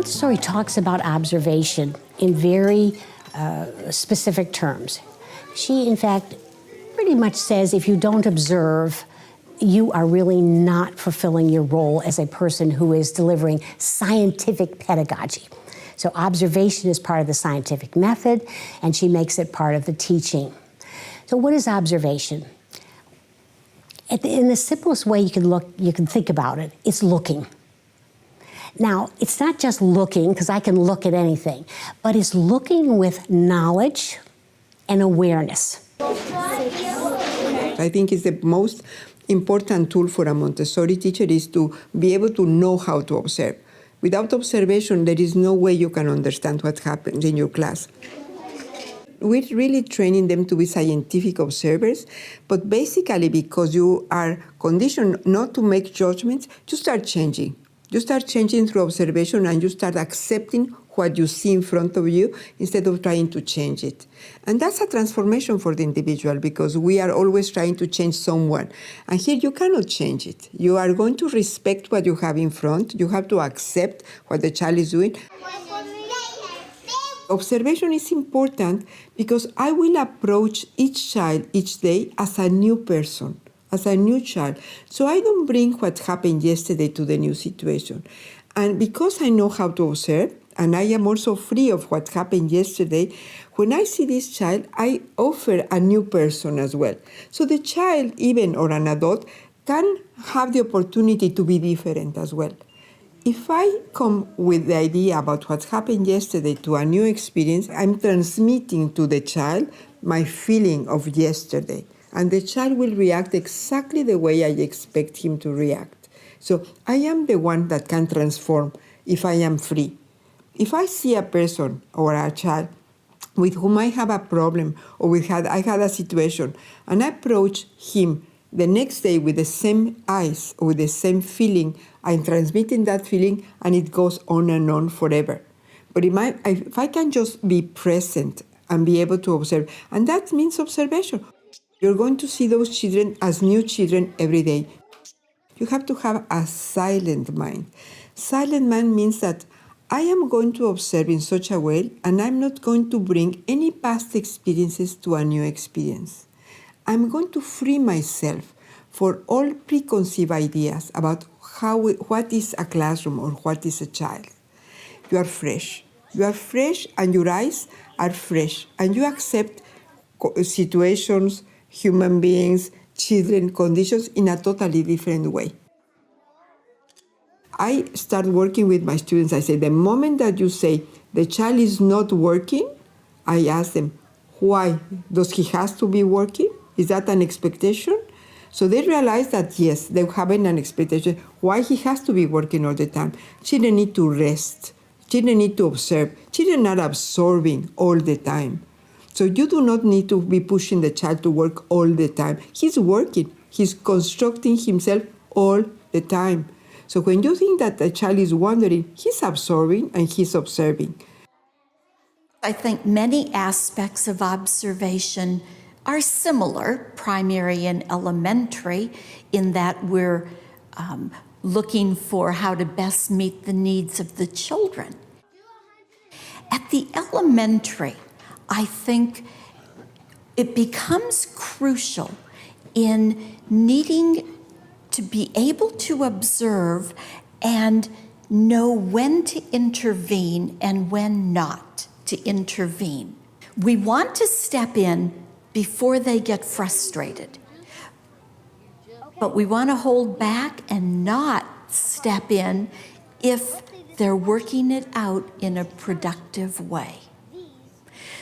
Montessori talks about observation in very specific terms. She, in fact, pretty much says if you don't observe, you are really not fulfilling your role as a person who is delivering scientific pedagogy. So observation is part of the scientific method, and she makes it part of the teaching. So what is observation? In the simplest way you can think about it, it's looking. Now, it's not just looking, because I can look at anything, but it's looking with knowledge and awareness. I think it's the most important tool for a Montessori teacher is to be able to know how to observe. Without observation, there is no way you can understand what happens in your class. We're really training them to be scientific observers, but basically because you are conditioned not to make judgments, you start changing. You start changing through observation, and you start accepting what you see in front of you instead of trying to change it. And that's a transformation for the individual, because we are always trying to change someone. And here you cannot change it. You are going to respect what you have in front. You have to accept what the child is doing. Observation is important because I will approach each child each day as a new person, as a new child. So I don't bring what happened yesterday to the new situation. And because I know how to observe, and I am also free of what happened yesterday, when I see this child, I offer a new person as well. So the child, even or an adult, can have the opportunity to be different as well. If I come with the idea about what happened yesterday to a new experience, I'm transmitting to the child my feeling of yesterday. And the child will react exactly the way I expect him to react. So I am the one that can transform if I am free. If I see a person or a child with whom I have a problem, or I had a situation, and I approach him the next day with the same eyes or with the same feeling, I'm transmitting that feeling, and it goes on and on forever. But if I can just be present and be able to observe, and that means observation. You're going to see those children as new children every day. You have to have a silent mind. Silent mind means that I am going to observe in such a way, and I'm not going to bring any past experiences to a new experience. I'm going to free myself for all preconceived ideas about what is a classroom or what is a child. You are fresh. You are fresh, and your eyes are fresh, and you accept situations, human beings, children, conditions in a totally different way. I start working with my students. I say, the moment that you say the child is not working, I ask them, why? Does he have to be working? Is that an expectation? So they realize that, yes, they're having an expectation. Why he has to be working all the time? Children need to rest. Children need to observe. Children are absorbing all the time. So you do not need to be pushing the child to work all the time. He's working. He's constructing himself all the time. So when you think that the child is wandering, he's absorbing and he's observing. I think many aspects of observation are similar, primary and elementary, in that we're looking for how to best meet the needs of the children. At the elementary, I think it becomes crucial in needing to be able to observe and know when to intervene and when not to intervene. We want to step in before they get frustrated, but we want to hold back and not step in if they're working it out in a productive way.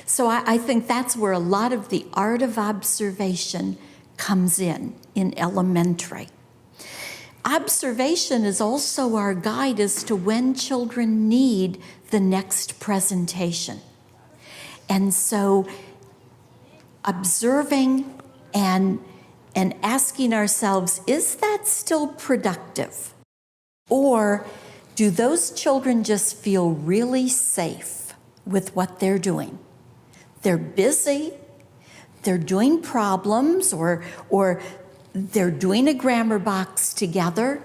So I think that's where a lot of the art of observation comes in elementary. Observation is also our guide as to when children need the next presentation. And so observing and asking ourselves, is that still productive? Or do those children just feel really safe with what they're doing? They're busy, they're doing problems, or they're doing a grammar box together,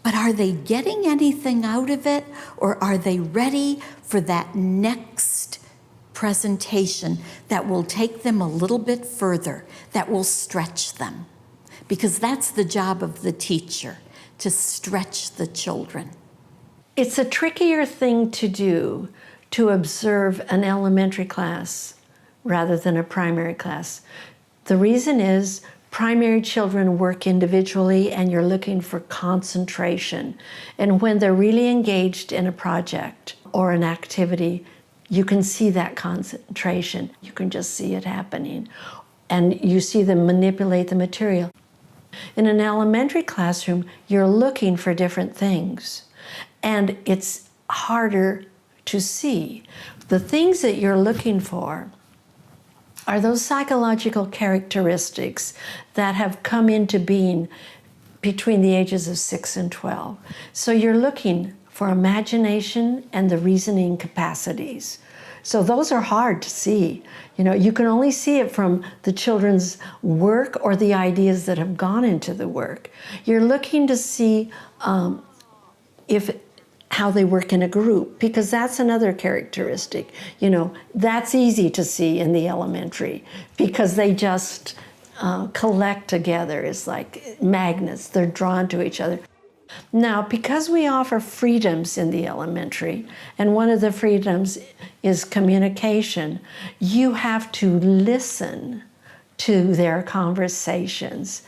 But are they getting anything out of it, or are they ready for that next presentation that will take them a little bit further, that will stretch them? Because that's the job of the teacher, to stretch the children. It's a trickier thing to do to observe an elementary class rather than a primary class. The reason is primary children work individually and you're looking for concentration. And when they're really engaged in a project or an activity, you can see that concentration. You can just see it happening. And you see them manipulate the material. In an elementary classroom, you're looking for different things. And it's harder to see. The things that you're looking for are those psychological characteristics that have come into being between the ages of 6 and 12. So you're looking for imagination and the reasoning capacities. So those are hard to see. You know, you can only see it from the children's work or the ideas that have gone into the work. You're looking to see how they work in a group, because that's another characteristic. You know, that's easy to see in the elementary because they just collect together. It's like magnets, they're drawn to each other. Now, because we offer freedoms in the elementary, and one of the freedoms is communication, you have to listen to their conversations.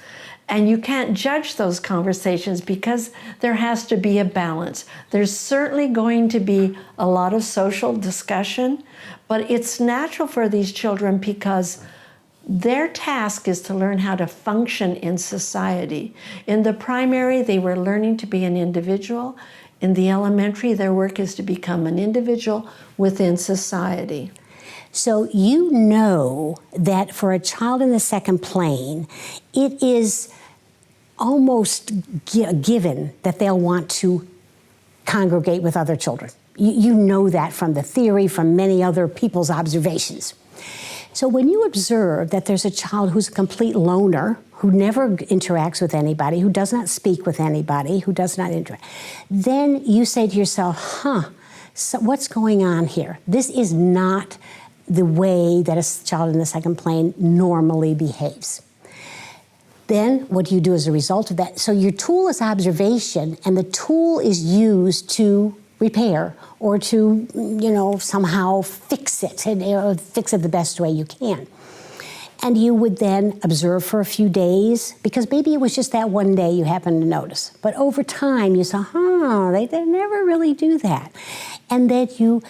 And you can't judge those conversations because there has to be a balance. There's certainly going to be a lot of social discussion, but it's natural for these children because their task is to learn how to function in society. In the primary, they were learning to be an individual. In the elementary, their work is to become an individual within society. So you know that for a child in the second plane, it is almost given that they'll want to congregate with other children. You know that from the theory, from many other people's observations. So when you observe that there's a child who's a complete loner, who never interacts with anybody, who does not speak with anybody, who does not interact, then you say to yourself, so what's going on here? This is not the way that a child in the second plane normally behaves. Then what do you do as a result of that? So your tool is observation, and the tool is used to repair or to, somehow fix it, and fix it the best way you can. And you would then observe for a few days, because maybe it was just that one day you happened to notice. But over time you saw, they never really do that. And that you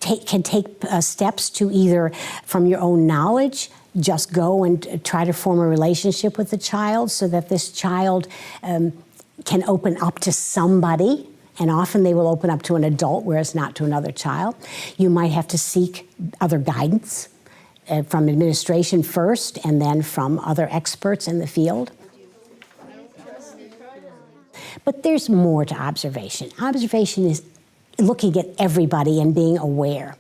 can take steps to either, from your own knowledge, just go and try to form a relationship with the child so that this child can open up to somebody. And often they will open up to an adult, whereas not to another child. You might have to seek other guidance from administration first, and then from other experts in the field. But there's more to observation. Observation is looking at everybody and being aware.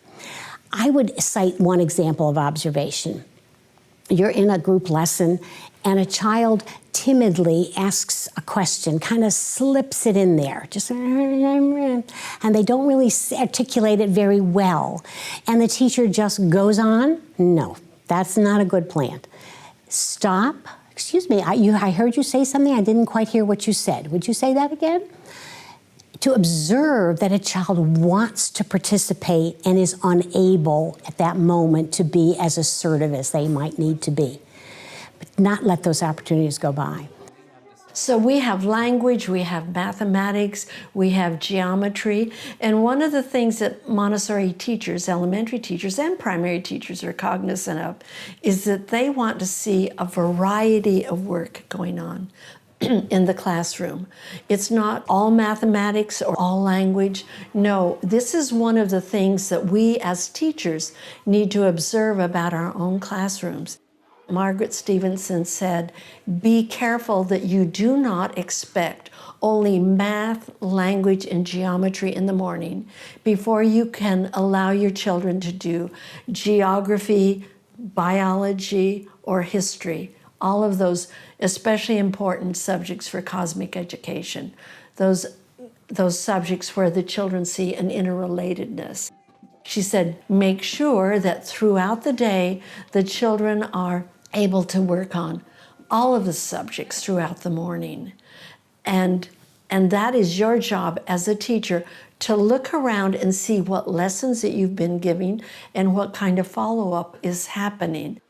I would cite one example of observation. You're in a group lesson and a child timidly asks a question, kind of slips it in there, just, and they don't really articulate it very well. And the teacher just goes on. No, that's not a good plan. Stop. Excuse me, I heard you say something. I didn't quite hear what you said. Would you say that again? To observe that a child wants to participate and is unable at that moment to be as assertive as they might need to be. But not let those opportunities go by. So we have language, we have mathematics, we have geometry, and one of the things that Montessori teachers, elementary teachers, and primary teachers are cognizant of is that they want to see a variety of work going on in the classroom. It's not all mathematics or all language. No, this is one of the things that we as teachers need to observe about our own classrooms. Margaret Stevenson said, "Be careful that you do not expect only math, language, and geometry in the morning before you can allow your children to do geography, biology, or history, all of those especially important subjects for cosmic education, those subjects where the children see an interrelatedness. She said, make sure that throughout the day, the children are able to work on all of the subjects throughout the morning. And that is your job as a teacher, to look around and see what lessons that you've been giving and what kind of follow-up is happening.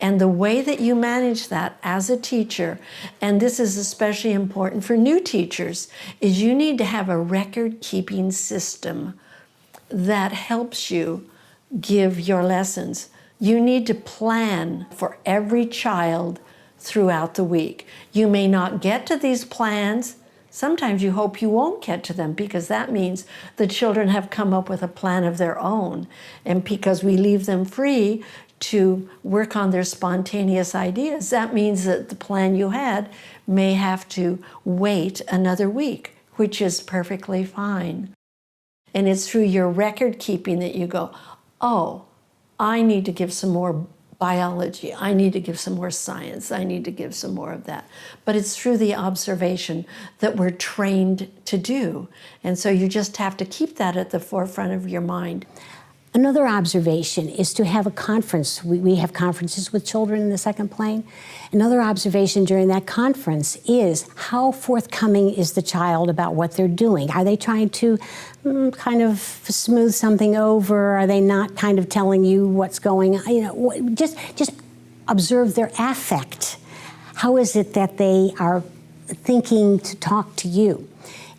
And the way that you manage that as a teacher, and this is especially important for new teachers, is you need to have a record-keeping system that helps you give your lessons. You need to plan for every child throughout the week. You may not get to these plans. Sometimes you hope you won't get to them, because that means the children have come up with a plan of their own. And because we leave them free to work on their spontaneous ideas, that means that the plan you had may have to wait another week, which is perfectly fine. And it's through your record keeping that you go, oh, I need to give some more biology, I need to give some more science, I need to give some more of that. But it's through the observation that we're trained to do. And so you just have to keep that at the forefront of your mind. Another observation is to have a conference. We have conferences with children in the second plane. Another observation during that conference is how forthcoming is the child about what they're doing. Are they trying to kind of smooth something over? Are they not kind of telling you what's going on? You know, just observe their affect. How is it that they are thinking to talk to you?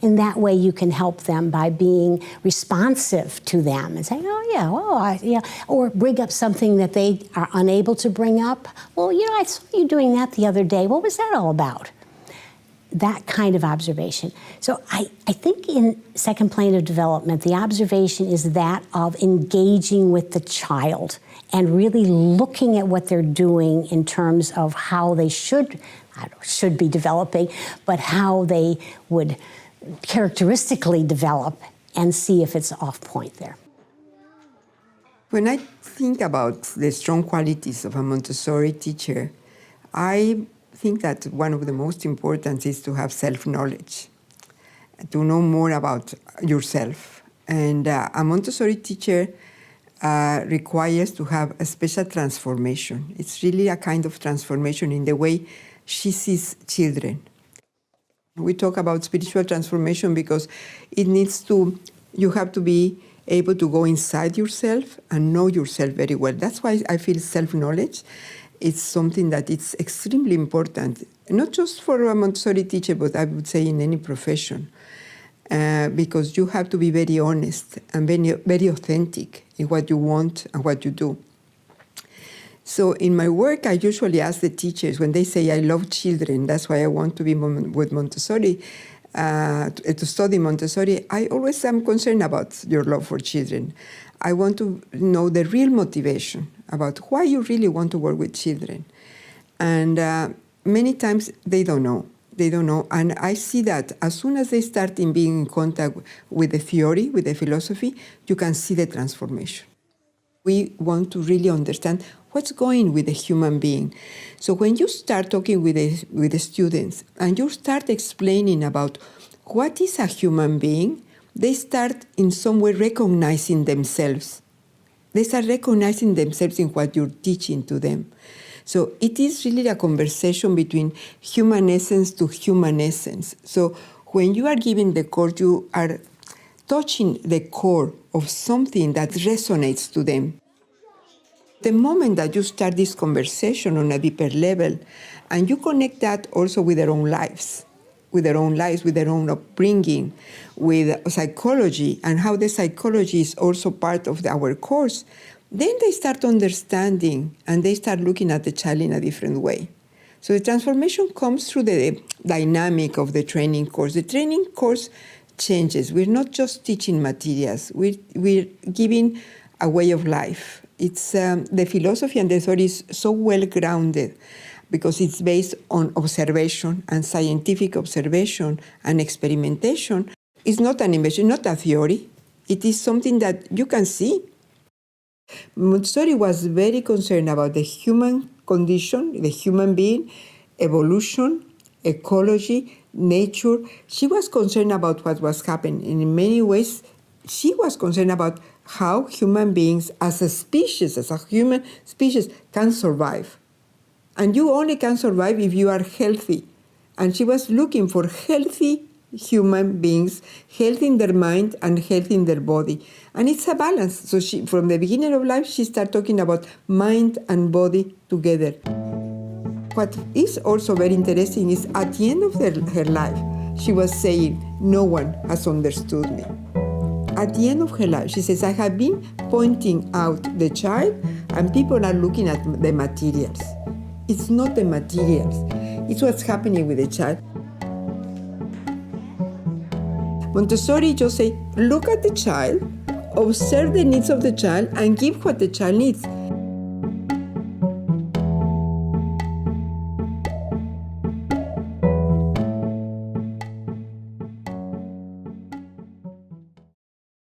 In that way, you can help them by being responsive to them and saying, oh, yeah, or bring up something that they are unable to bring up. Well, you know, I saw you doing that the other day. What was that all about? That kind of observation. So I think in second plane of development, the observation is that of engaging with the child and really looking at what they're doing in terms of how they should be developing, but how they would characteristically develop, and see if it's off point there. When I think about the strong qualities of a Montessori teacher, I think that one of the most important is to have self-knowledge, to know more about yourself. And a Montessori teacher requires to have a special transformation. It's really a kind of transformation in the way she sees children. We talk about spiritual transformation because you have to be able to go inside yourself and know yourself very well. That's why I feel self-knowledge is something that is extremely important, not just for a Montessori teacher, but I would say in any profession, because you have to be very honest and very authentic in what you want and what you do. So in my work, I usually ask the teachers, when they say, I love children, that's why I want to be with Montessori, to study Montessori, I always am concerned about your love for children. I want to know the real motivation about why you really want to work with children. And many times they don't know. They don't know. And I see that as soon as they start being in contact with the theory, with the philosophy, you can see the transformation. We want to really understand what's going with the human being. So when you start talking with the students and you start explaining about what is a human being, they start in some way recognizing themselves. They start recognizing themselves in what you're teaching to them. So it is really a conversation between human essence to human essence. So when you are giving the course, you are touching the core of something that resonates to them. The moment that you start this conversation on a deeper level, and you connect that also with their own lives, with their own upbringing, with psychology, and how the psychology is also part of our course, then they start understanding and they start looking at the child in a different way. So the transformation comes through the dynamic of the training course. The training course changes. We're not just teaching materials. We're giving a way of life. It's the philosophy and the theory is so well grounded because it's based on observation and scientific observation and experimentation. It's not an invention, not a theory. It is something that you can see. Montessori was very concerned about the human condition, the human being, evolution, ecology, nature. She was concerned about what was happening. And in many ways, she was concerned about how human beings as a species, as a human species, can survive. And you only can survive if you are healthy. And she was looking for healthy human beings, healthy in their mind and healthy in their body. And it's a balance. So she, from the beginning of life, she started talking about mind and body together. What is also very interesting is at the end of her life, she was saying, no one has understood me. At the end of her life, she says, I have been pointing out the child and people are looking at the materials. It's not the materials. It's what's happening with the child. Montessori just say, look at the child, observe the needs of the child, and give what the child needs.